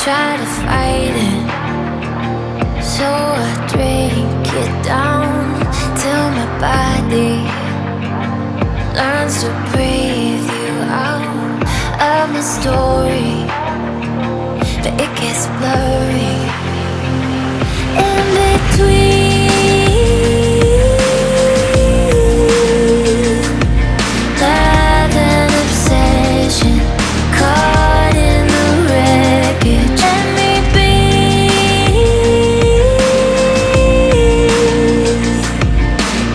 try to fight it, so I drink it down till my body learns to breathe you out of my story, but it gets blurry in between. Love and obsession caught in the wreckage. Let me be.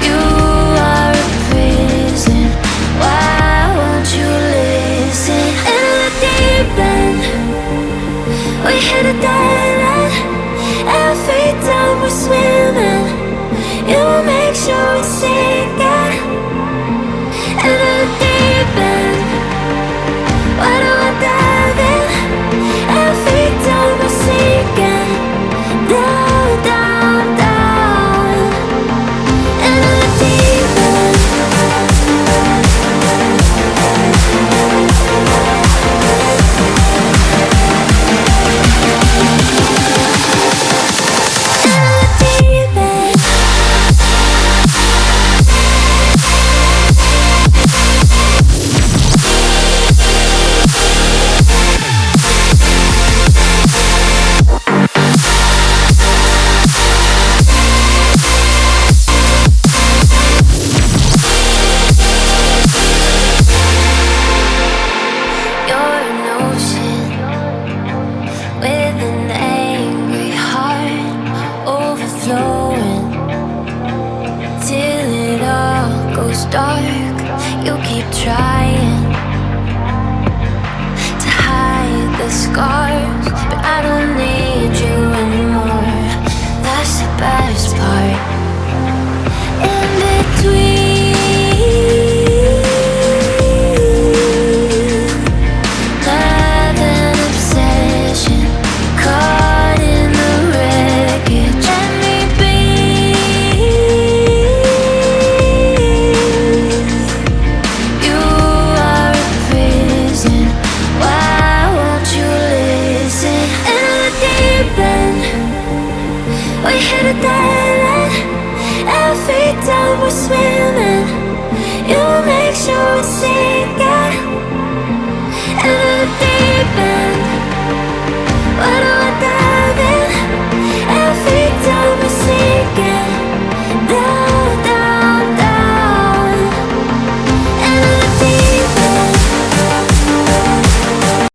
You are a prison. Why won't you listen? In the deep end, we hit a dead end. Every time we're swimming, you make sure we sink it. In the deep end, why do I dive in? Every time we're sinking down, down, down. In the deep end. You're an ocean with an angry heart, overflowing till it all goes dark. You keep trying to hide the scars, but I don't need you anymore. That's the best part. In between. Love and obsession caught in the wreckage. Let me be. You are a prison. Why won't you listen? In the deep end, we hit a dead end. Every time we're swimming, you make sure we sink it. In the deep